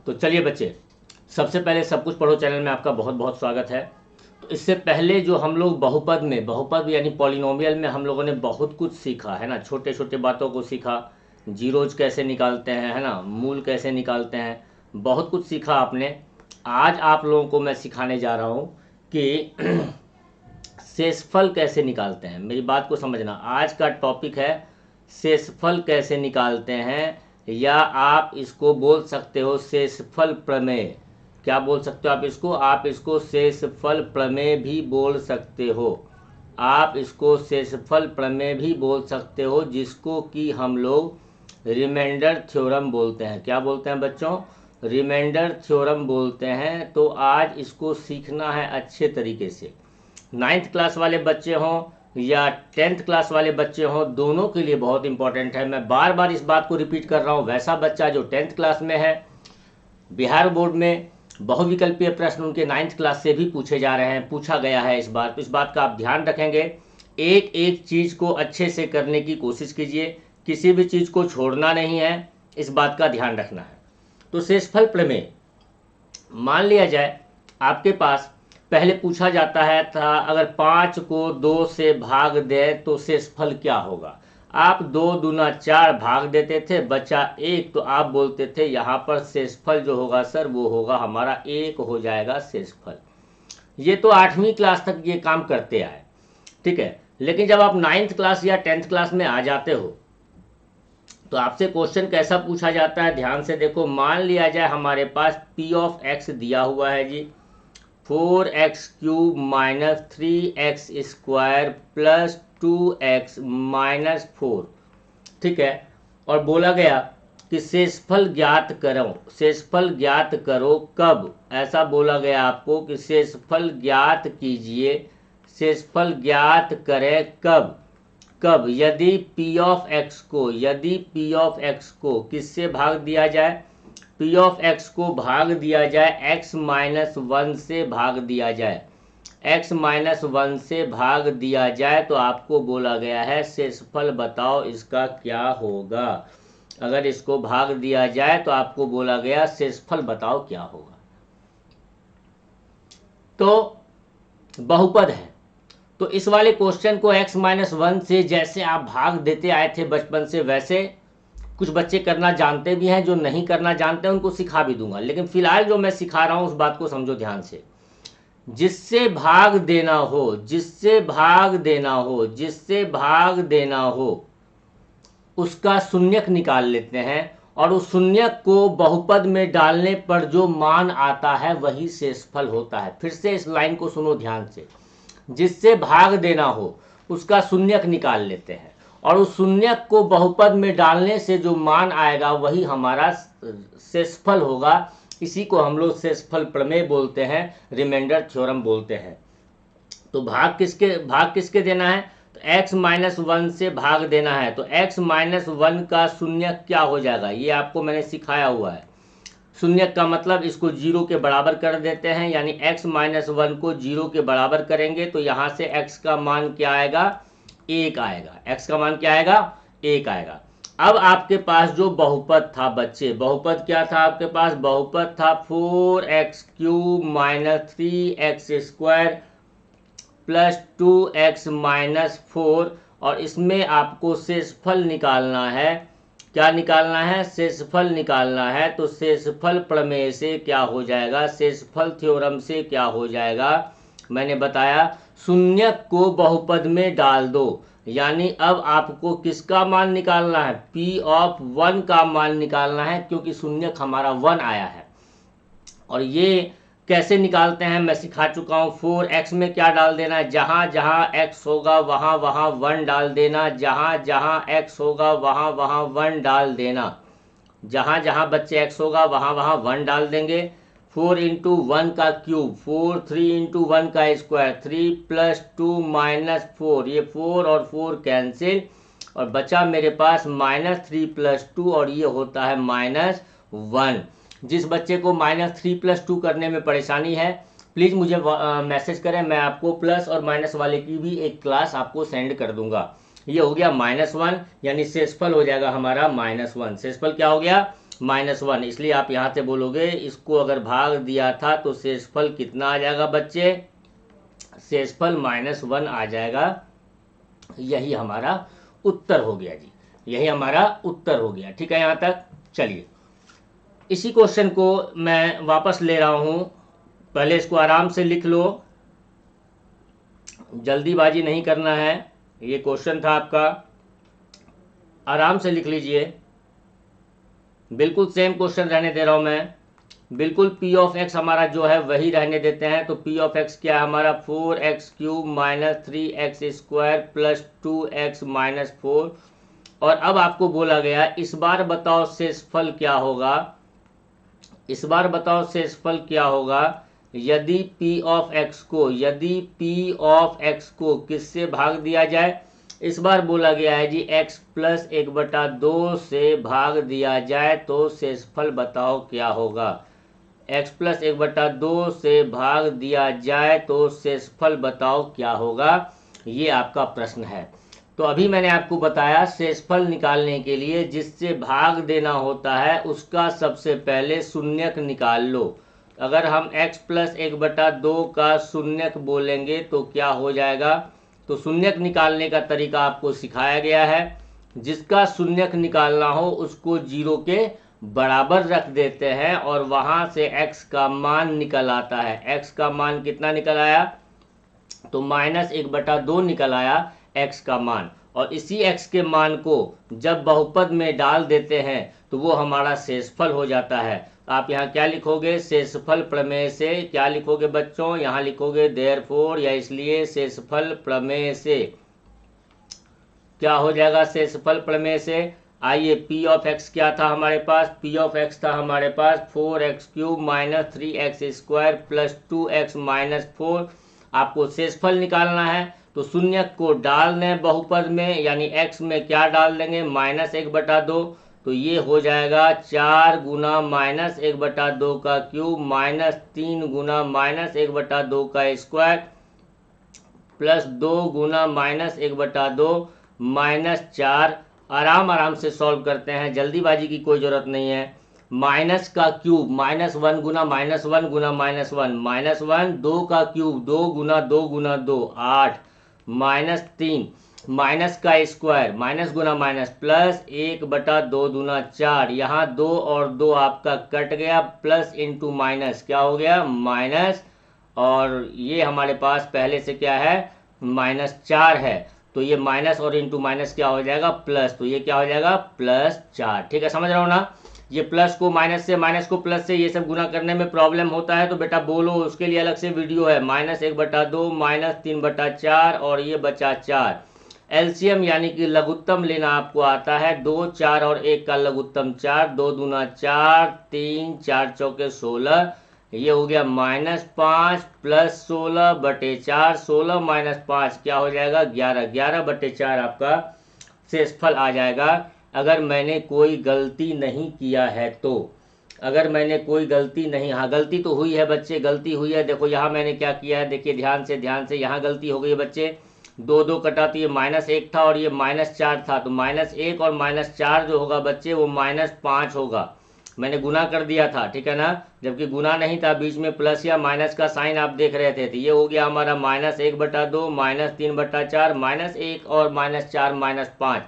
तो चलिए बच्चे, सबसे पहले सब कुछ पढ़ो चैनल में आपका बहुत बहुत स्वागत है। तो इससे पहले जो हम लोग बहुपद यानी पॉलिनोमियल में हम लोगों ने बहुत कुछ सीखा है ना, छोटे छोटे बातों को सीखा, जीरोज कैसे निकालते हैं, है ना, मूल कैसे निकालते हैं, बहुत कुछ सीखा आपने। आज आप लोगों को मैं सिखाने जा रहा हूँ कि शेषफल कैसे निकालते हैं। मेरी बात को समझना, आज का टॉपिक है शेषफल कैसे निकालते हैं, या आप इसको बोल सकते हो शेषफल प्रमेय। क्या बोल सकते हो आप इसको? आप इसको शेषफल प्रमेय भी बोल सकते हो। आप इसको शेषफल प्रमेय भी बोल सकते हो, जिसको कि हम लोग रिमाइंडर थ्योरम बोलते हैं। क्या बोलते हैं बच्चों? रिमाइंडर थ्योरम बोलते हैं। तो आज इसको सीखना है अच्छे तरीके से। 9th क्लास वाले बच्चे हों या 10th क्लास वाले बच्चे हों, दोनों के लिए बहुत इंपॉर्टेंट है। मैं बार बार इस बात को रिपीट कर रहा हूँ। वैसा बच्चा जो 10th क्लास में है, बिहार बोर्ड में बहुविकल्पीय प्रश्न उनके 9th क्लास से भी पूछे जा रहे हैं, पूछा गया है इस बार। तो इस बात का आप ध्यान रखेंगे। एक एक चीज़ को अच्छे से करने की कोशिश कीजिए, किसी भी चीज़ को छोड़ना नहीं है, इस बात का ध्यान रखना है। तो शेषफल प्रमेय, मान लिया जाए आपके पास पहले पूछा जाता है था, अगर 5 को 2 से भाग दे तो शेषफल क्या होगा। आप 2 दूना 4 भाग देते थे, बचा 1, तो आप बोलते थे यहाँ पर शेषफल जो होगा सर वो होगा हमारा 1 हो जाएगा शेषफल। ये तो 8वीं क्लास तक ये काम करते आए, ठीक है। लेकिन जब आप 9th क्लास या 10th क्लास में आ जाते हो तो आपसे क्वेश्चन कैसा पूछा जाता है, ध्यान से देखो। मान लिया जाए हमारे पास p ऑफ x दिया हुआ है जी, 4x³ minus 3x square plus 2x minus 4, ठीक है। और बोला गया कि शेषफल ज्ञात करो। शेषफल ज्ञात करो कब? ऐसा बोला गया आपको कि शेषफल ज्ञात कीजिए। शेषफल ज्ञात करें कब? कब? यदि p ऑफ x को किससे भाग दिया जाए? p ऑफ x को भाग दिया जाए x माइनस 1 से भाग दिया जाए। x माइनस 1 से भाग दिया जाए तो आपको बोला गया है शेषफल बताओ इसका क्या होगा। अगर इसको भाग दिया जाए तो आपको बोला गया शेषफल बताओ क्या होगा। तो बहुपद है, तो इस वाले क्वेश्चन को x माइनस 1 से जैसे आप भाग देते आए थे बचपन से, वैसे कुछ बच्चे करना जानते भी हैं, जो नहीं करना जानते हैं उनको सिखा भी दूंगा। लेकिन फिलहाल जो मैं सिखा रहा हूं उस बात को समझो ध्यान से। जिससे भाग देना हो, जिससे भाग देना हो, जिससे भाग देना हो, उसका शून्यक निकाल लेते हैं, और उस शून्यक को बहुपद में डालने पर जो मान आता है वही शेषफल होता है। फिर से इस लाइन को सुनो ध्यान से। जिससे भाग देना हो उसका शून्यक निकाल लेते हैं, और उस शून्यक को बहुपद में डालने से जो मान आएगा वही हमारा शेषफल होगा। इसी को हम लोग शेषफल प्रमेय बोलते हैं, रिमाइंडर थ्योरम बोलते हैं। तो भाग किसके देना है? तो x माइनस 1 से भाग देना है। तो x माइनस 1 का शून्यक क्या हो जाएगा, ये आपको मैंने सिखाया हुआ है। शून्यक का मतलब इसको 0 के बराबर कर देते हैं, यानी x माइनस 1 को 0 के बराबर करेंगे तो यहाँ से x का मान क्या आएगा? 1 आएगा। x का मान क्या आएगा? 1 आएगा। अब आपके पास जो बहुपद था बच्चे, बहुपद क्या था आपके पास? बहुपद था 4x³ minus 3x square plus 2x minus 4, और इसमें आपको शेषफल निकालना है। क्या निकालना है? शेषफल निकालना है। तो शेषफल प्रमेय से क्या हो जाएगा? शेषफल थ्योरम से क्या हो जाएगा? मैंने बताया शून्यक को बहुपद में डाल दो, यानी अब आपको किसका मान निकालना है? p ऑफ 1 का मान निकालना है, क्योंकि शून्यक हमारा 1 आया है। और ये कैसे निकालते हैं मैं सिखा चुका हूँ। 4x में क्या डाल देना है? जहाँ जहाँ x होगा वहाँ वहाँ 1 डाल देना। जहाँ जहाँ x होगा वहाँ वहाँ 1 डाल देना। जहाँ जहाँ बच्चे x होगा वहाँ वहाँ 1 डाल देंगे। 4 इंटू 1 का क्यूब, 4, 3 इंटू 1 का स्क्वायर, 3 प्लस 2 माइनस 4, ये 4 और 4 कैंसिल, और बचा मेरे पास माइनस 3 प्लस 2, और ये होता है माइनस 1। जिस बच्चे को -3 + 2 करने में परेशानी है प्लीज़ मुझे मैसेज करें, मैं आपको प्लस और माइनस वाले की भी एक क्लास आपको सेंड कर दूंगा। ये हो गया -1, यानी शेषफल हो जाएगा हमारा -1। शेषफल क्या हो गया? -1, इसलिए आप यहाँ से बोलोगे इसको अगर भाग दिया था तो शेषफल कितना आ जाएगा बच्चे, शेषफल -1 आ जाएगा। यही हमारा उत्तर हो गया जी, यही हमारा उत्तर हो गया। ठीक है यहाँ तक। चलिए इसी क्वेश्चन को मैं वापस ले रहा हूँ, पहले इसको आराम से लिख लो, जल्दीबाजी नहीं करना है। ये क्वेश्चन था आपका, आराम से लिख लीजिए, बिल्कुल सेम क्वेश्चन रहने दे रहा हूँ मैं, बिल्कुल पी ऑफ एक्स हमारा जो है वही रहने देते हैं। तो पी ऑफ एक्स क्या है हमारा, 4x³ - 3x² + 2x - 4। और अब आपको बोला गया इस बार बताओ शेषफल क्या होगा, इस बार बताओ शेषफल क्या होगा यदि p ऑफ x को किससे भाग दिया जाए। इस बार बोला गया है जी x + 1/2 से भाग दिया जाए तो शेषफल बताओ क्या होगा। x + 1/2 से भाग दिया जाए तो शेषफल बताओ क्या होगा, ये आपका प्रश्न है। तो अभी मैंने आपको बताया शेषफल निकालने के लिए जिससे भाग देना होता है उसका सबसे पहले शून्यक निकाल लो। अगर हम x + 1/2 का शून्यक बोलेंगे तो क्या हो जाएगा, तो शून्यक निकालने का तरीका आपको सिखाया गया है। जिसका शून्यक निकालना हो उसको 0 के बराबर रख देते हैं और वहां से x का मान निकल आता है। x का मान कितना निकल आया, तो -1/2 निकल आया x का मान। और इसी x के मान को जब बहुपद में डाल देते हैं तो वो हमारा शेषफल हो जाता है। आप यहाँ क्या लिखोगे, शेषफल प्रमेय से क्या लिखोगे बच्चों, यहाँ लिखोगे देयरफॉर, या इसलिए शेषफल प्रमेय से क्या हो जाएगा, शेषफल प्रमेय से। आइए p ऑफ x क्या था हमारे पास, p ऑफ x था हमारे पास 4x³ - 3x² + 2x - 4। आपको शेषफल निकालना है तो शून्यक को डाल दें बहुपद में, यानी x में क्या डाल देंगे, -1/2। तो ये हो जाएगा 4 गुना -1/2 का क्यूब -3 गुना -1/2 का स्क्वायर प्लस 2 गुना -1/2 -4। आराम से सॉल्व करते हैं, जल्दीबाजी की कोई ज़रूरत नहीं है। माइनस का क्यूब -1 गुना -1 गुना -1 -1, 2 का क्यूब 2 गुना 2 गुना 2 8 -3 माइनस का स्क्वायर माइनस गुना माइनस प्लस 1/2 दूना 4। यहाँ 2 और 2 आपका कट गया, प्लस इंटू माइनस क्या हो गया माइनस, और ये हमारे पास पहले से क्या है -4 है, तो ये माइनस और इंटू माइनस क्या हो जाएगा प्लस, तो ये क्या हो जाएगा +4। ठीक है, समझ रहा हो ना। ये प्लस को माइनस से, माइनस को प्लस से, ये सब गुना करने में प्रॉब्लम होता है तो बेटा बोलो, उसके लिए अलग से वीडियो है। -1/2 -3/4 और ये बचा 4। एलसीएम यानी कि लघुत्तम लेना आपको आता है, 2 4 और 1 का लघुत्तम 4, 2 दूना 4, 3 4 चौके 16, ये हो गया -5 + 16/4, 16 - 5 क्या हो जाएगा 11, 11/4 आपका शेषफल आ जाएगा। अगर मैंने कोई गलती नहीं किया है तो, अगर मैंने कोई गलती नहीं, हाँ गलती तो हुई है बच्चे, गलती हुई है। देखो यहाँ मैंने क्या किया है, देखिए ध्यान से यहाँ गलती हो गई है बच्चे, 2 2 कटा तो ये -1 था और ये -4 था, तो -1 और -4 जो होगा बच्चे वो -5 होगा। मैंने गुना कर दिया था, ठीक है ना, जबकि गुना नहीं था, बीच में प्लस या माइनस का साइन आप देख रहे थे। तो ये हो गया हमारा -1/2 -3/4 -1 और -4 -5।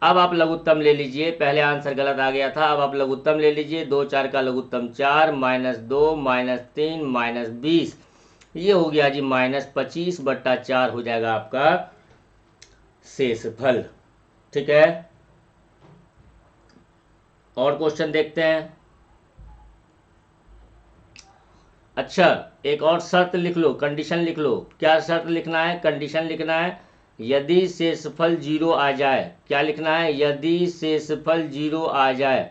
अब आप लघुत्तम ले लीजिए, पहले आंसर गलत आ गया था, अब आप लघुत्तम ले लीजिए, 2 4 का लघुत्तम 4 -2 -3 -20, ये हो गया जी -25/4 हो जाएगा आपका शेषफल। ठीक है, और क्वेश्चन देखते हैं। अच्छा, एक और शर्त लिख लो, कंडीशन लिख लो। क्या शर्त लिखना है, कंडीशन लिखना है, यदि शेषफल 0 आ जाए। क्या लिखना है, यदि शेषफल 0 आ जाए,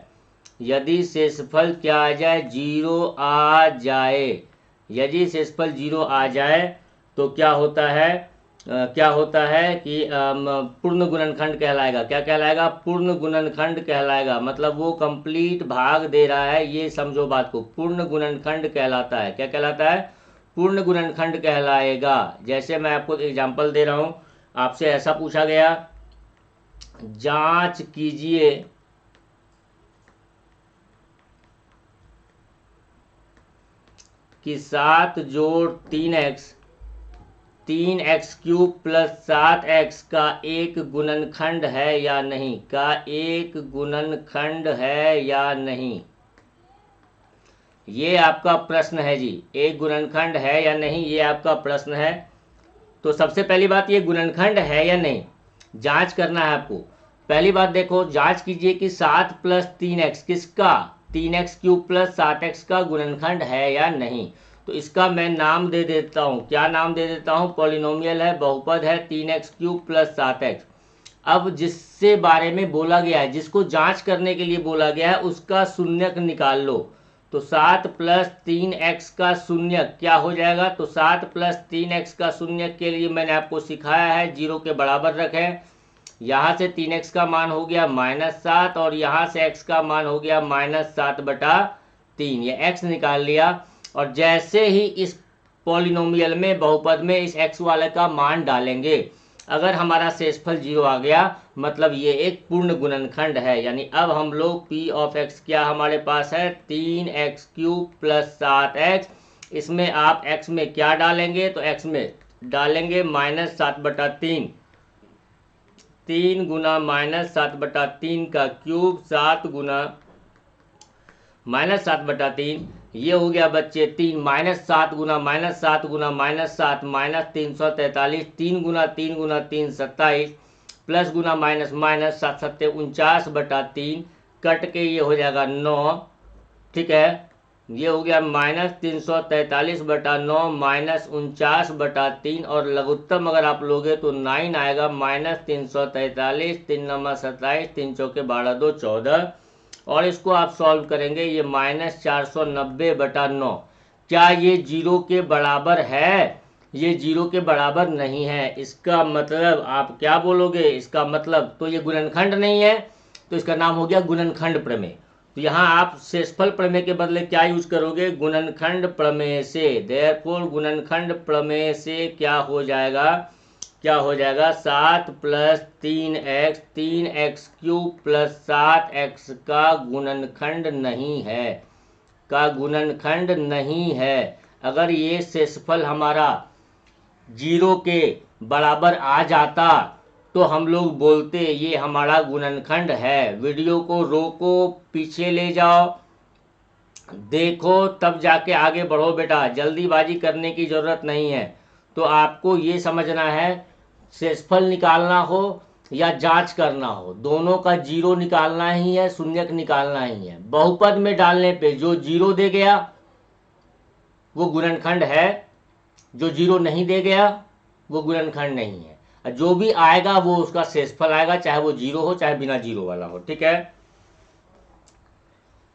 यदि शेषफल क्या आ जाए 0 आ जाए, यदि शेषफल 0 आ जाए तो क्या होता है, क्या होता है कि पूर्ण गुणनखंड कहलाएगा। क्या कहलाएगा, पूर्ण गुणनखंड कहलाएगा, मतलब वो कंप्लीट भाग दे रहा है, ये समझो बात को, पूर्ण गुणनखंड कहलाता है। क्या कहलाता है, पूर्ण गुणनखंड कहलाएगा। जैसे मैं आपको एग्जांपल दे रहा हूँ, आपसे ऐसा पूछा गया, जांच कीजिए कि 7 जोड़ 3x 3x cube plus 7x का एक गुणनखंड है या नहीं, का एक गुणनखंड है या नहीं, ये आपका प्रश्न है जी। एक गुणनखंड है या नहीं, ये आपका प्रश्न है। तो सबसे पहली बात, ये गुणनखंड है या नहीं जांच करना है आपको। पहली बात देखो, जांच कीजिए कि 7 प्लस 3x किसका, 3x क्यूब प्लस 7x का गुणनखंड है या नहीं। तो इसका मैं नाम दे देता हूँ, क्या नाम दे देता हूँ, पॉलिनोमियल है, बहुपद है, 3x क्यूब प्लस 7x। अब जिससे बारे में बोला गया है, जिसको जांच करने के लिए बोला गया है, उसका शून्यक निकाल लो। तो 7 प्लस 3x का शून्यक क्या हो जाएगा, तो 7 प्लस 3x का शून्यक के लिए मैंने आपको सिखाया है 0 के बराबर रखें। यहाँ से 3x का मान हो गया -7 और यहाँ से x का मान हो गया -7/3। ये x निकाल लिया और जैसे ही इस पॉलिनोमियल में, बहुपद में इस x वाले का मान डालेंगे, अगर हमारा शेषफल 0 आ गया मतलब ये एक पूर्ण गुणनखंड है। यानी अब हम लोग p ऑफ x क्या हमारे पास है, 3x क्यूब प्लस 7x। इसमें आप x में क्या डालेंगे, तो x में डालेंगे -7/3। 3 गुना -7/3 का क्यूब 7 गुना -7/3, ये हो गया बच्चे 3, -7 गुना -7 गुना -7 -343, 3 गुना 3 गुना 3 27, प्लस गुना माइनस माइनस 7 7 49/3, कट के ये हो जाएगा 9। ठीक है, ये हो गया -343/9 -49/3 और लघुत्तम अगर आप लोगे तो 9 आएगा, -343, 3 9 27, 3 चौके 12 2 14। और इसको आप सॉल्व करेंगे, ये -490/9। क्या ये 0 के बराबर है, ये 0 के बराबर नहीं है। इसका मतलब आप क्या बोलोगे, इसका मतलब तो ये गुणनखंड नहीं है, तो इसका नाम हो गया गुणनखंड प्रमेय। तो यहाँ आप शेषफल प्रमेय के बदले क्या यूज करोगे, गुणनखंड प्रमेय से। देयरफॉर गुणनखंड प्रमेय से क्या हो जाएगा, 7 plus 3x 3x cube plus 7x का गुणनखंड नहीं है, का गुणनखंड नहीं है। अगर ये शेषफल हमारा 0 के बराबर आ जाता तो हम लोग बोलते ये हमारा गुणनखंड है। वीडियो को रोको, पीछे ले जाओ, देखो, तब जाके आगे बढ़ो बेटा, जल्दीबाजी करने की ज़रूरत नहीं है। तो आपको ये समझना है, शेषफल निकालना हो या जांच करना हो, दोनों का 0 निकालना ही है, शून्यक निकालना ही है। बहुपद में डालने पे जो 0 दे गया वो गुणनखंड है, जो 0 नहीं दे गया वो गुणनखंड नहीं है। जो भी आएगा वो उसका शेषफल आएगा, चाहे वो 0 हो चाहे बिना 0 वाला हो। ठीक है,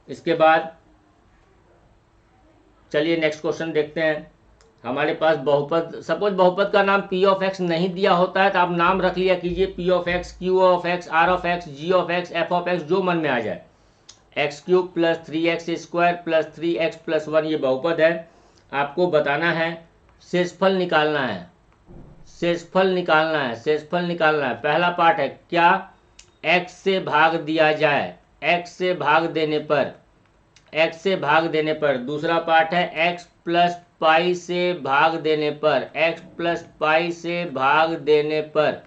इसके बाद चलिए नेक्स्ट क्वेश्चन देखते हैं। हमारे पास बहुपद, सपोज बहुपद का नाम p ऑफ x नहीं दिया होता है तो आप नाम रख लिया कीजिए p of x, q of x, r of x, g of x, f of x, जो मन में आ जाए। x cube plus 3x square plus 3x plus 1 ये बहुपद है। आपको बताना है, शेषफल निकालना है, शेषफल निकालना है, शेषफल निकालना है। पहला पार्ट है क्या, x से भाग दिया जाए, x से भाग देने पर, x से भाग देने पर। दूसरा पार्ट है x प्लस पाई से भाग देने पर, x प्लस पाई से भाग देने पर।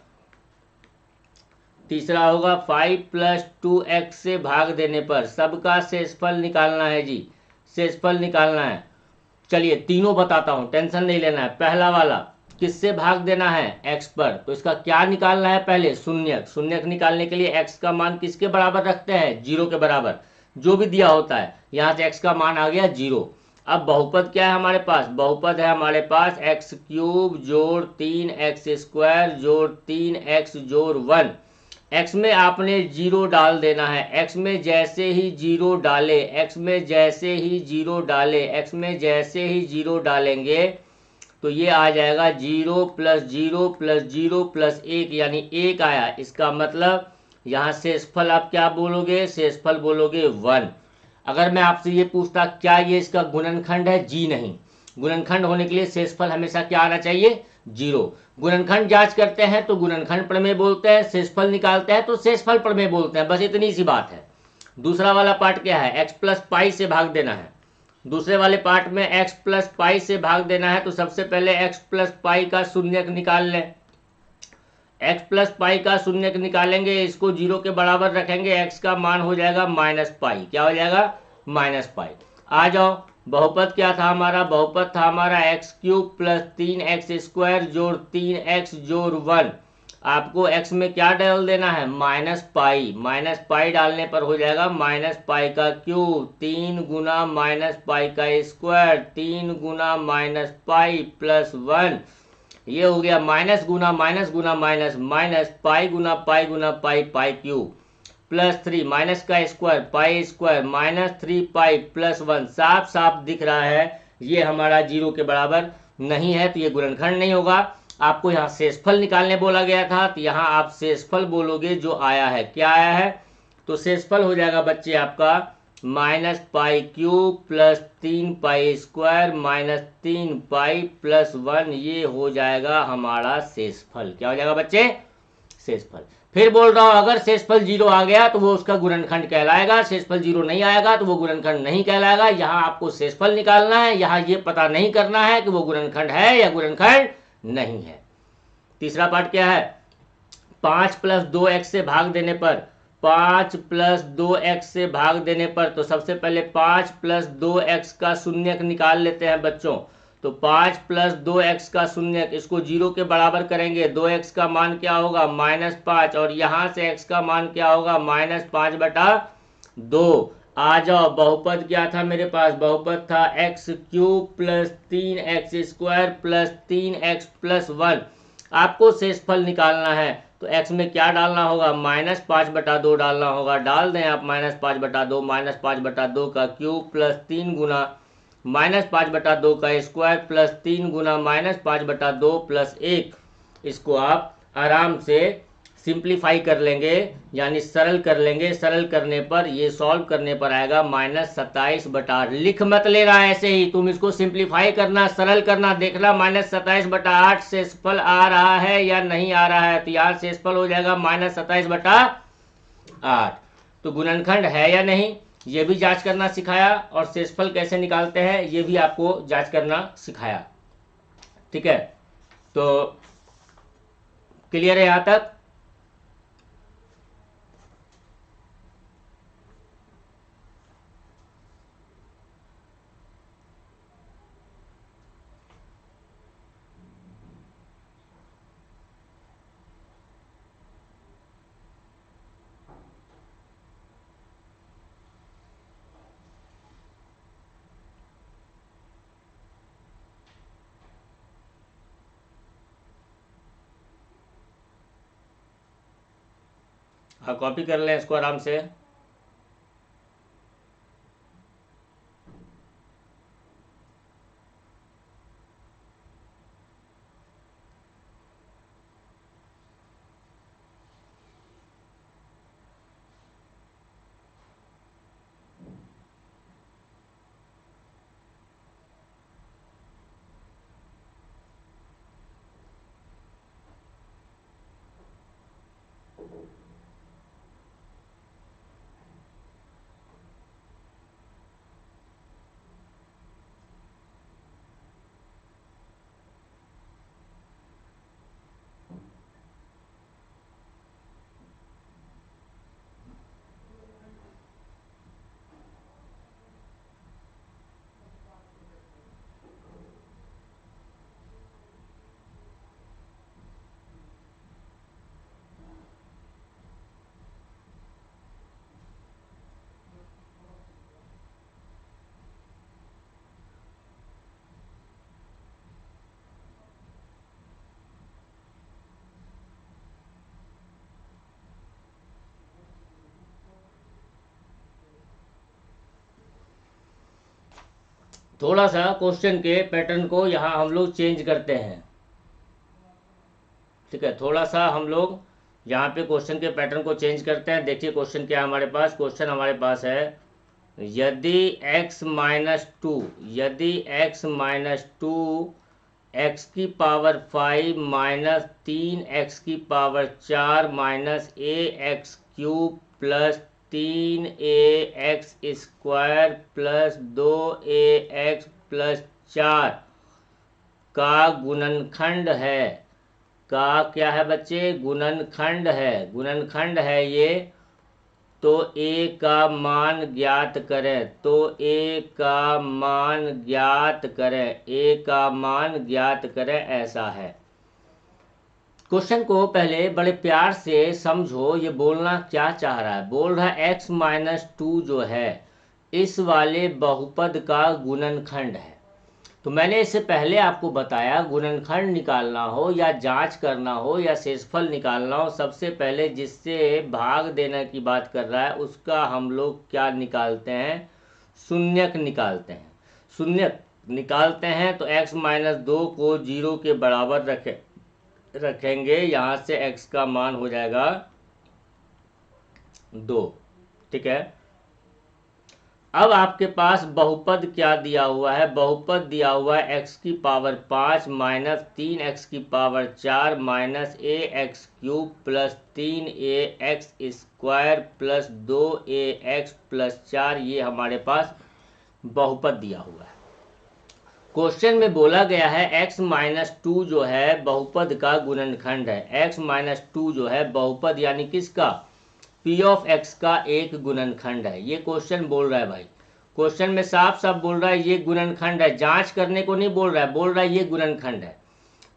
तीसरा होगा 5 प्लस 2x से भाग देने पर। सबका शेषफल निकालना है जी, शेषफल निकालना है। चलिए तीनों बताता हूं, टेंशन नहीं लेना है। पहला वाला किससे भाग देना है, x पर, तो इसका क्या निकालना है, पहले शून्यक। शून्यक निकालने के लिए x का मान किसके बराबर रखते हैं, 0 के बराबर, जो भी दिया होता है। यहाँ से x का मान आ गया 0। अब बहुपद क्या है हमारे पास, बहुपद है हमारे पास x क्यूब जोड़ 3x स्क्वायर जोड़ 3x जोड़ 1। x में आपने 0 डाल देना है, x में जैसे ही 0 डाले, x में जैसे ही 0 डाले, x में जैसे ही 0 डालेंगे तो ये आ जाएगा 0 प्लस 0 प्लस 0 प्लस 1, यानी 1 आया। इसका मतलब यहाँ शेषफल आप क्या बोलोगे, शेषफल बोलोगे 1। अगर मैं आपसे ये पूछता क्या ये इसका गुणनखंड है, जी नहीं। गुणनखंड होने के लिए शेषफल हमेशा क्या आना चाहिए, 0। गुणनखंड जांच करते हैं तो गुणनखंड प्रमेय बोलते हैं, शेषफल निकालते हैं तो शेषफल प्रमेय बोलते हैं, बस इतनी सी बात है। दूसरा वाला पार्ट क्या है, x प्लस पाई से भाग देना है। दूसरे वाले पार्ट में x प्लस पाई से भाग देना है, तो सबसे पहले x प्लस पाई का शून्यक निकाल लें। x प्लस पाई का शून्यक निकालेंगे, इसको 0 के बराबर रखेंगे, x का मान हो जाएगा माइनस पाई। क्या हो जाएगा? Minus pi. आ जाओ, बहुपद क्या था हमारा? बहुपद था हमारा एक्स क्यूब प्लस 3x² जोड़ 3x जोड़ 1। आपको x में क्या डाल देना है? Minus pi. माइनस पाई डालने पर हो जाएगा माइनस पाई का क्यूब 3 गुना माइनस पाई का स्क्वायर 3 गुना माइनस पाई प्लस 1। ये हो गया माइनस गुना माइनस गुना माइनस माइनस पाई गुना पाई गुना पाई पाई क्यूब प्लस 3 माइनस का square pi square minus 3 pi plus 1। साफ साफ दिख रहा है ये हमारा 0 के बराबर नहीं है, तो ये गुणनखंड नहीं होगा। आपको यहाँ शेषफल निकालने बोला गया था, तो यहाँ आप शेषफल बोलोगे जो आया है। क्या आया है? तो शेषफल हो जाएगा बच्चे आपका minus pi cube plus 3 pi square minus 3 pi plus 1। ये हो जाएगा हमारा शेषफल। क्या हो जाएगा बच्चे? शेषफल। फिर बोल रहा हूं, अगर शेषफल 0 आ गया तो वो उसका गुणनखंड कहलाएगा, शेषफल 0 नहीं आएगा तो वो गुणनखंड नहीं कहलाएगा। यहाँ आपको शेषफल निकालना है, यहाँ ये पता नहीं करना है कि वो गुणनखंड है या गुणनखंड नहीं है। तीसरा पार्ट क्या है? 5 प्लस 2x से भाग देने पर 5 प्लस 2x से भाग देने पर, तो सबसे पहले 5 प्लस 2x का शून्यक निकाल लेते हैं बच्चों। तो 5 प्लस 2x का शून्यक, इसको 0 के बराबर करेंगे। 2x का मान क्या होगा? -5, और यहाँ से x का मान क्या होगा? -5/2। आ जाओ, बहुपद क्या था मेरे पास? बहुपद था x cube plus 3x² plus 3x plus 1। आपको शेषफल निकालना है, तो x में क्या डालना होगा? -5/2 डालना होगा। डाल दें आप -5/2, -5/2 का क्यूब प्लस 3 गुना -5/2 का स्क्वायर प्लस 3 गुना -5/2 प्लस 1। इसको आप आराम से सिंप्लीफाई कर लेंगे, यानी सरल कर लेंगे। सरल करने पर, ये सॉल्व करने पर आएगा -27/8। लिख मत ले रहा है ऐसे ही, तुम इसको सिंप्लीफाई करना, सरल करना, देखना -27/8 शेषफल आ रहा है या नहीं आ रहा है। तो यहाँ शेषफल हो जाएगा -27/8। तो गुणनखंड है या नहीं ये भी जांच करना सिखाया, और शेषफल कैसे निकालते हैं ये भी आपको जांच करना सिखाया। ठीक है, तो क्लियर है यहाँ तक? हाँ, कॉपी कर लें इसको आराम से। थोड़ा सा क्वेश्चन के पैटर्न को यहाँ हम लोग चेंज करते हैं। ठीक है, थोड़ा सा हम लोग यहाँ पे क्वेश्चन के पैटर्न को चेंज करते हैं। देखिए क्वेश्चन क्या है हमारे पास। क्वेश्चन हमारे पास है, यदि x माइनस टू x की पावर 5 माइनस 3x की power 4 minus ax cube plus 3ax² plus 2ax plus 4 का गुणनखंड है। का क्या है बच्चे? गुणनखंड है। गुणनखंड है ये। तो a का मान ज्ञात करें। तो a का मान ज्ञात करें। a का मान ज्ञात करें, ऐसा है। क्वेश्चन को पहले बड़े प्यार से समझो, ये बोलना क्या चाह रहा है। बोल रहा है x-2 जो है इस वाले बहुपद का गुणनखंड है। तो मैंने इससे पहले आपको बताया, गुणनखंड निकालना हो या जांच करना हो या शेषफल निकालना हो, सबसे पहले जिससे भाग देने की बात कर रहा है उसका हम लोग क्या निकालते हैं? शून्यक निकालते हैं। शून्यक निकालते हैं तो x-2 को 0 के बराबर रखेंगे। यहाँ से x का मान हो जाएगा 2। ठीक है। अब आपके पास बहुपद क्या दिया हुआ है? बहुपद दिया हुआ है x⁵ minus 3x⁴ minus ax³ plus 3ax² plus 2ax plus 4। ये हमारे पास बहुपद दिया हुआ है। क्वेश्चन में बोला गया है x-2 जो है बहुपद का गुणनखंड है। x-2 जो है बहुपद यानी किसका? p ऑफ x का एक गुणनखंड है। ये क्वेश्चन बोल रहा है भाई। क्वेश्चन में साफ साफ बोल रहा है ये गुणनखंड है। जांच करने को नहीं बोल रहा है, बोल रहा है ये गुणनखंड है।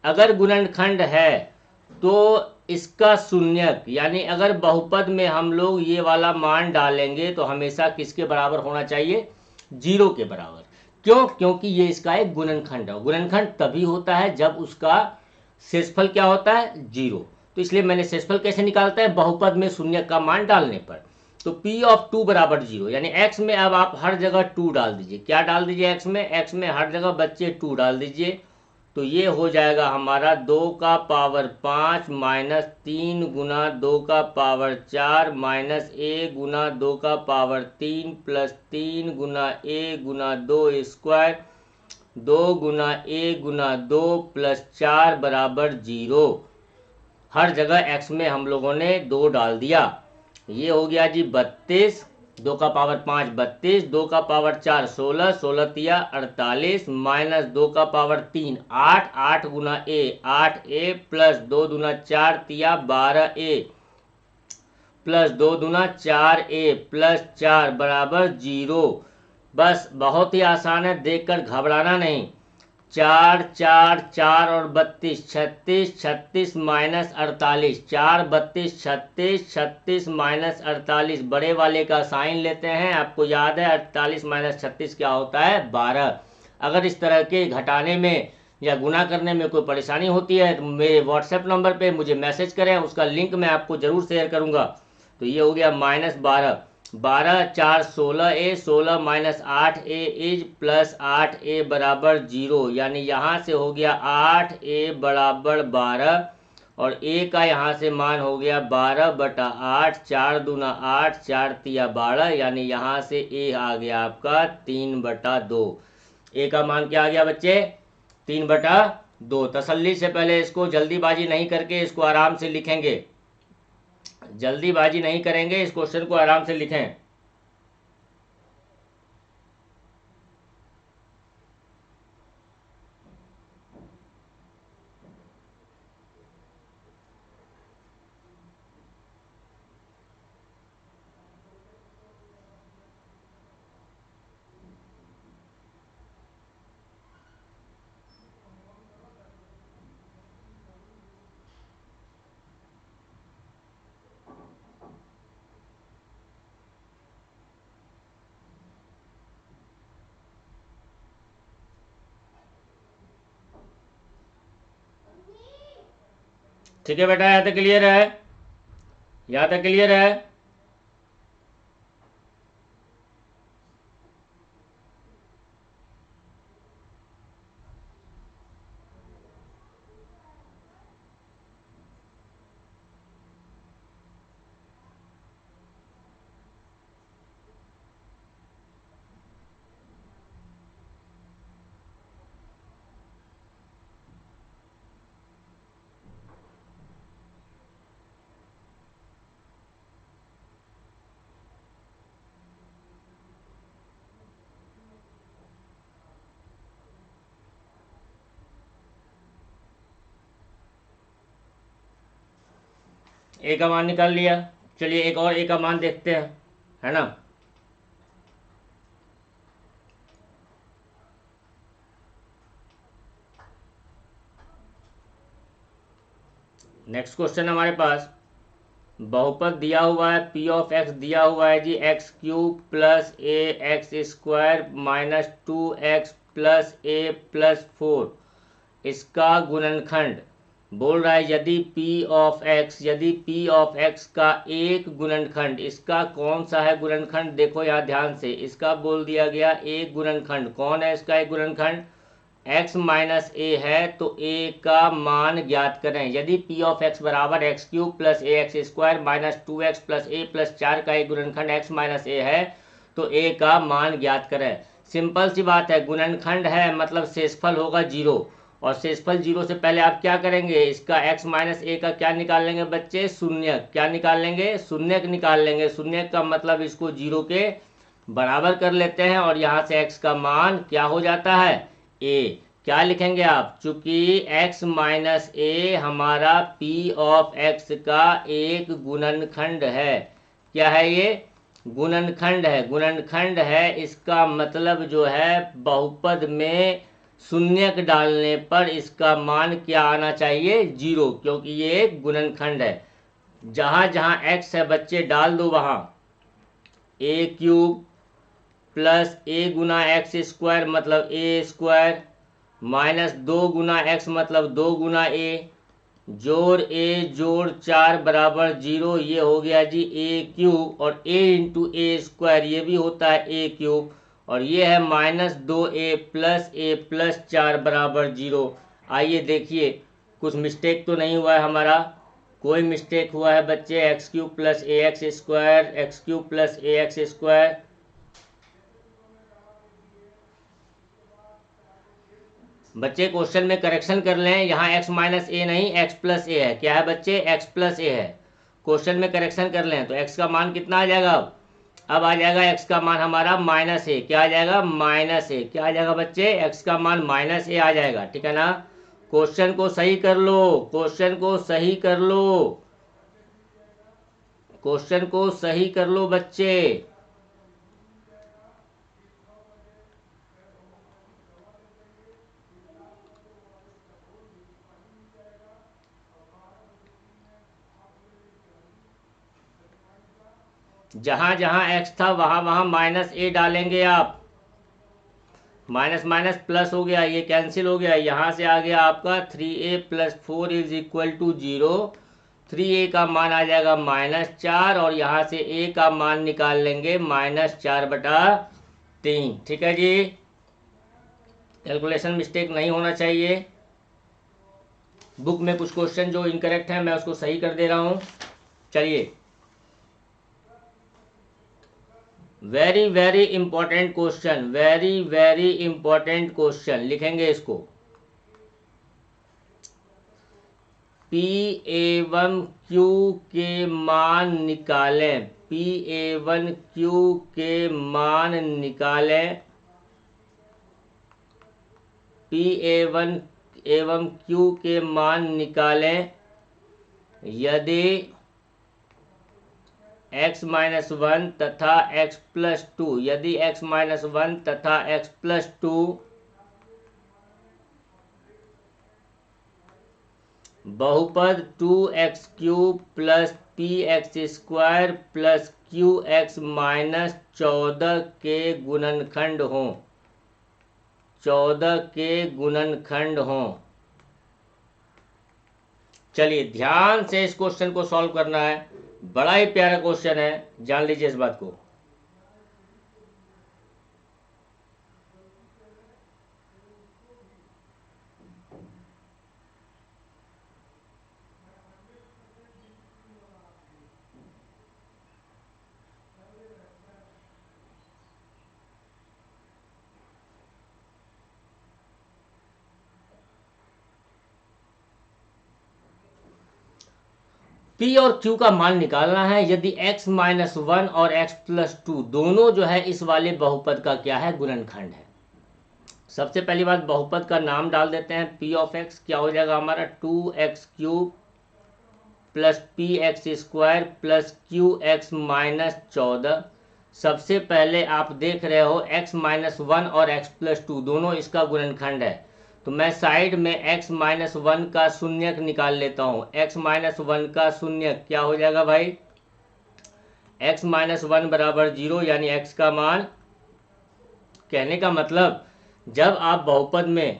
अगर गुणनखंड है तो इसका शून्यक, यानी अगर बहुपद में हम लोग ये वाला मान डालेंगे तो हमेशा किसके बराबर होना चाहिए? 0 के बराबर। क्यों? क्योंकि ये इसका एक गुणनखंड है। गुणनखंड तभी होता है जब उसका शेषफल क्या होता है? 0। तो इसलिए मैंने शेषफल कैसे निकालता है? बहुपद में शून्य का मान डालने पर। तो p ऑफ 2 बराबर 0, यानी x में अब आप हर जगह 2 डाल दीजिए। क्या डाल दीजिए x में? x में हर जगह बच्चे 2 डाल दीजिए। तो ये हो जाएगा हमारा 2 का पावर 5 माइनस 3 गुना 2 का पावर 4 माइनस a गुना 2 का power 3 plus 3 Guna a Guna 2 square 2 Guna a Guna 2 plus 4 बराबर 0। हर जगह x में हम लोगों ने 2 डाल दिया। ये हो गया जी 32, 2 का पावर 5 32, 2 का पावर 4 16, 16 तिया 48 माइनस 2 का power 3 8, 8 Guna a 8a plus 2 दूना 4 तिया 12a प्लस 2 दूना 4a प्लस 4 बराबर 0। बस बहुत ही आसान है, देखकर घबराना नहीं। 4 4 4 और 32 36, 36 माइनस 48 4 32 36, 36 माइनस 48। बड़े वाले का साइन लेते हैं। आपको याद है 48 माइनस 36 क्या होता है? 12। अगर इस तरह के घटाने में या गुना करने में कोई परेशानी होती है तो मेरे व्हाट्सएप नंबर पे मुझे मैसेज करें, उसका लिंक मैं आपको ज़रूर शेयर करूँगा। तो ये हो गया -12, 12 4 16a 16 minus 8a is plus 8a बराबर 0, यानी यहाँ से हो गया 8a बराबर 12 और a का यहाँ से मान हो गया 12/8, 4 दूना 8 4 तिया 12, यानी यहाँ से a आ गया आपका 3/2। a का मान क्या आ गया बच्चे? 3/2। तसल्ली से पहले इसको जल्दीबाजी नहीं करके इसको आराम से लिखेंगे। जल्दीबाजी नहीं करेंगे, इस क्वेश्चन को आराम से लिखें। ठीक है बेटा, यहाँ तक क्लियर है? यहाँ तक क्लियर है? ए का मान निकाल लिया। चलिए एक और ए का मान देखते हैं, है ना। नेक्स्ट क्वेश्चन हमारे पास बहुपद दिया हुआ है, पी ऑफ एक्स दिया हुआ है जी, X cube plus A X square minus 2x plus A plus 4, इसका गुणनखंड बोल रहा है। यदि p ऑफ x का एक गुणनखंड, इसका कौन सा है गुणनखंड, देखो यहाँ ध्यान से, इसका बोल दिया गया एक गुणनखंड। कौन है इसका एक गुणनखंड, x माइनस ए है, तो a का मान ज्ञात करें। यदि p ऑफ x बराबर X cube plus A X square minus 2x plus A plus 4 का एक गुणनखंड x माइनस ए है, तो a का मान ज्ञात करें। सिंपल सी बात है, गुणनखंड है मतलब शेषफल होगा 0, और शेषफल 0 से पहले आप क्या करेंगे, इसका x माइनस ए का क्या निकाल लेंगे बच्चे, शून्य। क्या निकाल लेंगे, शून्य निकाल लेंगे। शून्य का मतलब इसको 0 के बराबर कर लेते हैं, और यहाँ से x का मान क्या हो जाता है, a। क्या लिखेंगे आप, चूंकि x माइनस ए हमारा p ऑफ x का एक गुणनखंड है। क्या है ये, गुणनखंड है। गुणनखंड है इसका मतलब जो है बहुपद में शून्य डालने पर इसका मान क्या आना चाहिए, 0, क्योंकि ये एक गुणनखंड है। जहाँ जहाँ x है बच्चे डाल दो वहाँ, ए क्यूब प्लस ए गुना एक्स स्क्वायर मतलब ए स्क्वायर माइनस 2 गुना एक्स मतलब 2 गुना ए, जोड़ ए जोड़ 4 बराबर 0, ये हो गया जी ए क्यूब, और ए इंटू ए स्क्वायर ये भी होता है ए क्यूब, और ये है माइनस 2a प्लस 4 बराबर 0। आइए देखिए कुछ मिस्टेक तो नहीं हुआ है हमारा, कोई मिस्टेक हुआ है बच्चे, X cube plus A X square, X cube plus A X square. बच्चे क्वेश्चन में करेक्शन कर लें, यहाँ x माइनस ए नहीं x प्लस ए है। क्या है बच्चे, x प्लस ए है। क्वेश्चन में करेक्शन कर लें तो x का मान कितना आ जाएगा, अब आ जाएगा x का मान हमारा माइनस ए। क्या आ जाएगा, माइनस ए। क्या आ जाएगा बच्चे, x का मान माइनस ए आ जाएगा, ठीक है ना। क्वेश्चन को सही कर लो, क्वेश्चन को सही कर लो, क्वेश्चन को सही कर लो बच्चे। जहां जहां x था वहां वहां माइनस ए डालेंगे आप। माइनस माइनस प्लस हो गया, ये कैंसिल हो गया, यहाँ से आ गया आपका 3a plus 4 is equal to 0। 3a का मान आ जाएगा -4, और यहाँ से a का मान निकाल लेंगे -4/3। ठीक है जी, कैलकुलेशन मिस्टेक नहीं होना चाहिए। बुक में कुछ क्वेश्चन जो इनकरेक्ट हैं मैं उसको सही कर दे रहा हूँ। चलिए, very very important question, very very important question, लिखेंगे इसको। पी एवं क्यू के मान निकालें, पी एवं क्यू के मान निकालें, पी एवं क्यू के मान निकालें यदि x माइनस 1 तथा x प्लस 2, यदि x माइनस 1 तथा x प्लस 2 बहुपद 2x cube plus P x square plus Q x minus 14 के गुणनखंड हों, 14 के गुणनखंड हों। चलिए ध्यान से इस क्वेश्चन को सॉल्व करना है, बड़ा ही प्यारा क्वेश्चन है, जान लीजिए इस बात को। P और Q का मान निकालना है यदि x माइनस 1 और x प्लस 2 दोनों जो है इस वाले बहुपद का क्या है, गुणनखंड है। सबसे पहली बात बहुपद का नाम डाल देते हैं, P ऑफ x क्या हो जाएगा हमारा 2x cube plus P x square plus Q x minus 14। सबसे पहले आप देख रहे हो x माइनस 1 और x प्लस 2 दोनों इसका गुणनखंड है, तो मैं साइड में x माइनस 1 का शून्यक निकाल लेता हूँ। x माइनस 1 का शून्यक क्या हो जाएगा भाई? x माइनस 1 बराबर 0, यानी x का मान, कहने का मतलब जब आप बहुपद में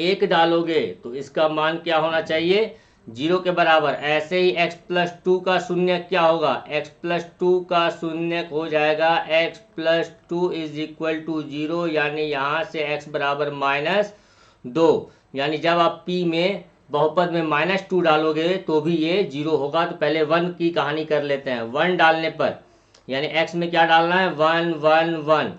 1 डालोगे तो इसका मान क्या होना चाहिए? 0 के बराबर। ऐसे ही x प्लस 2 का शून्यक क्या होगा? x प्लस 2 का शून्यक हो जाएगा x plus 2 is equal to 0, यानी यहाँ से x बराबर माइनस 2, यानी जब आप p में बहुपद में माइनस 2 डालोगे तो भी ये 0 होगा। तो पहले 1 की कहानी कर लेते हैं। 1 डालने पर यानी x में क्या डालना है? 1 1 1,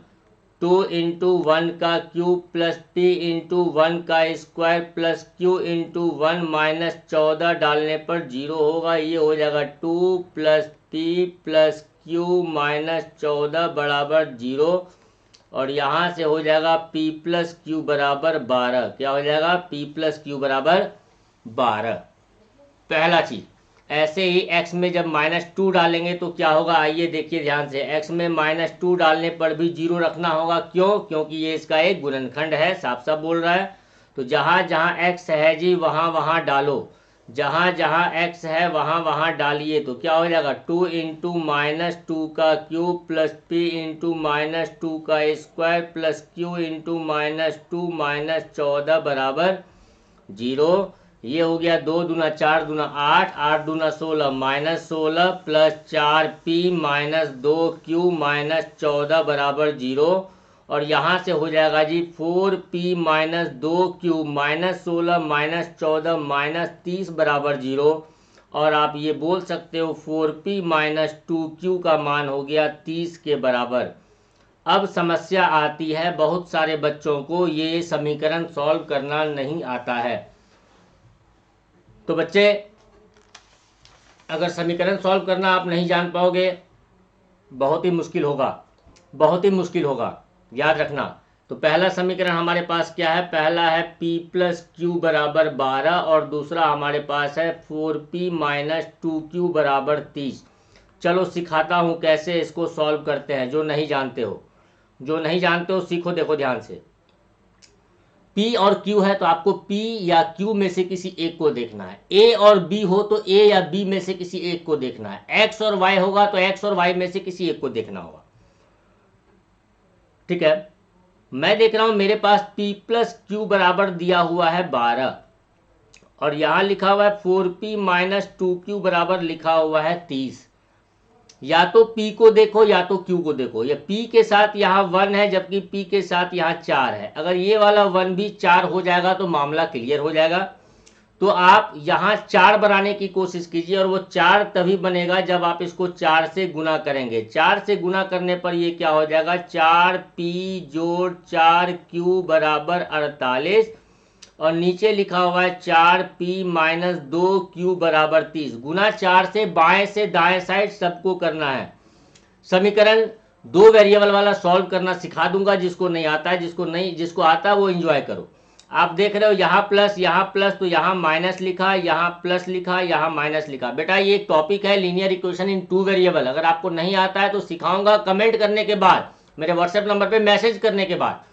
2 इंटू 1 का क्यूब प्लस p इंटू 1 का square plus q into 1 minus 14 डालने पर 0 होगा। ये हो जाएगा 2 plus p plus q minus 14 बराबर 0, और यहाँ से हो जाएगा p प्लस q बराबर 12। क्या हो जाएगा? p प्लस q बराबर 12। पहला चीज। ऐसे ही x में जब -2 डालेंगे तो क्या होगा? आइए देखिए ध्यान से। x में -2 डालने पर भी 0 रखना होगा। क्यों? क्योंकि ये इसका एक गुणनखंड है, साफ साफ बोल रहा है। तो जहाँ जहाँ x है जी वहाँ वहाँ डालो, जहाँ जहाँ x है वहाँ वहाँ डालिए। तो क्या हो जाएगा? 2 इंटू -2 का क्यूब प्लस p इंटू -2 का square plus q into -2 minus 14 बराबर 0। ये हो गया 2 दूना 4 दूना 8, 8 दूना 16 minus 16 plus 4p minus 2q minus 14 बराबर 0, और यहाँ से हो जाएगा जी 4p minus 2q minus 16 minus 14 minus 30 बराबर 0, और आप ये बोल सकते हो 4p माइनस 2q का मान हो गया 30 के बराबर। अब समस्या आती है, बहुत सारे बच्चों को ये समीकरण सॉल्व करना नहीं आता है। तो बच्चे, अगर समीकरण सॉल्व करना आप नहीं जान पाओगे, बहुत ही मुश्किल होगा, बहुत ही मुश्किल होगा, याद रखना। तो पहला समीकरण हमारे पास क्या है? पहला है p प्लस क्यू बराबर 12, और दूसरा हमारे पास है 4p माइनस 2q बराबर 30। चलो सिखाता हूँ कैसे इसको सॉल्व करते हैं। जो नहीं जानते हो सीखो। देखो ध्यान से, P और Q है तो आपको P या Q में से किसी एक को देखना है। A और B हो तो A या B में से किसी एक को देखना है। X और Y होगा तो X और Y में से किसी एक को देखना होगा। ठीक है, मैं देख रहा हूं मेरे पास P प्लस Q बराबर दिया हुआ है 12, और यहां लिखा हुआ है 4p माइनस 2q बराबर लिखा हुआ है 30। या तो P को देखो या तो Q को देखो। ये P के साथ यहाँ 1 है जबकि P के साथ यहाँ 4 है। अगर ये वाला 1 भी 4 हो जाएगा तो मामला क्लियर हो जाएगा। तो आप यहाँ 4 बनाने की कोशिश कीजिए, और वो 4 तभी बनेगा जब आप इसको 4 से गुना करेंगे। 4 से गुना करने पर ये क्या हो जाएगा? 4p जोड़ 4q बराबर 48, और नीचे लिखा हुआ है 4p माइनस 2q बराबर 30। गुना 4 से बाएं से दाएं साइड सबको करना है। समीकरण 2 वेरिएबल वाला सॉल्व करना सिखा दूंगा, जिसको नहीं आता है, जिसको आता है वो एंजॉय करो। आप देख रहे हो यहाँ प्लस तो यहाँ माइनस लिखा, यहाँ प्लस लिखा, यहाँ माइनस लिखा। बेटा ये एक टॉपिक है लीनियर इक्वेशन इन 2 वेरिएबल। अगर आपको नहीं आता है तो सिखाऊंगा कमेंट करने के बाद, मेरे व्हाट्सएप नंबर पे मैसेज करने के बाद।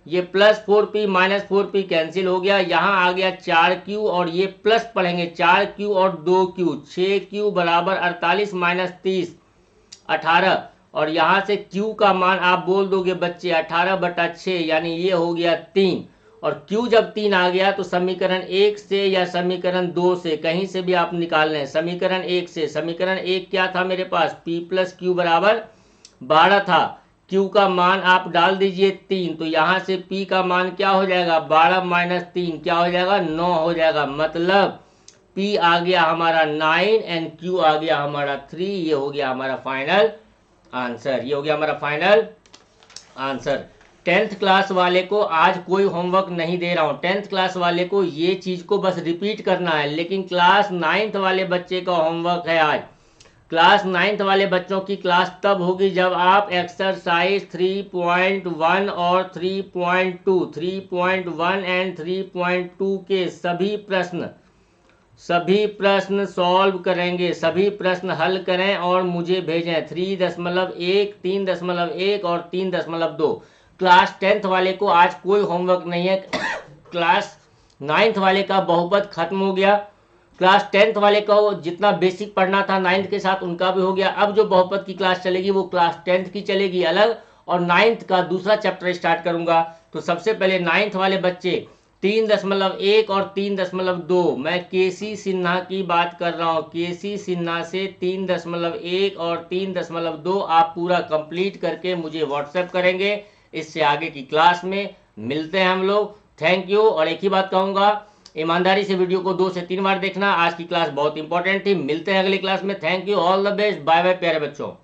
ये plus 4p minus 4p cancel हो गया, यहाँ आ गया 4q, और ये प्लस पढ़ेंगे 4q और 2q, 6q बराबर 48 माइनस 30 18, और यहाँ से q का मान आप बोल दोगे बच्चे 18/6, यानी ये हो गया 3। और q जब 3 आ गया तो समीकरण 1 से या समीकरण 2 से कहीं से भी आप निकाल लें। समीकरण 1 से, समीकरण 1 क्या था मेरे पास? p प्लस q बराबर 12 था। Q का मान आप डाल दीजिए 3, तो यहाँ से P का मान क्या हो जाएगा? 12 माइनस 3 क्या हो जाएगा? 9 हो जाएगा। मतलब P आ गया हमारा 9 एंड Q आ गया हमारा 3। ये हो गया हमारा फाइनल आंसर। ये हो गया हमारा फाइनल आंसर। 10th क्लास वाले को आज कोई होमवर्क नहीं दे रहा हूँ। 10th क्लास वाले को ये चीज को बस रिपीट करना है, लेकिन क्लास 9th वाले बच्चे का होमवर्क है आज। क्लास 9th वाले बच्चों की क्लास तब होगी जब आप एक्सरसाइज 3.1 और 3.2, 3.1 एंड 3.2 के सभी प्रश्न सभी प्रश्न सॉल्व करेंगे, सभी प्रश्न हल करें और मुझे भेजें 3.1, 3.1 और 3.2। क्लास 10th वाले को आज कोई होमवर्क नहीं है। क्लास 9th वाले का बहुपद खत्म हो गया। क्लास 10th वाले का जितना बेसिक पढ़ना था 9th के साथ उनका भी हो गया। अब जो बहुपद की क्लास चलेगी वो क्लास 10th की चलेगी अलग, और 9th का दूसरा चैप्टर स्टार्ट करूंगा। तो सबसे पहले 9th वाले बच्चे 3.1 और 3.2, मैं केसी सिन्हा की बात कर रहा हूँ। केसी सिन्हा से 3.1 और 3.2 आप पूरा कंप्लीट करके मुझे व्हाट्सएप करेंगे। इससे आगे की क्लास में मिलते हैं हम लोग। Thank you. और एक ही बात कहूँगा, ईमानदारी से वीडियो को 2 से 3 बार देखना। आज की क्लास बहुत इंपॉर्टेंट थी। मिलते हैं अगली क्लास में। Thank you, all the best, bye bye प्यारे बच्चों।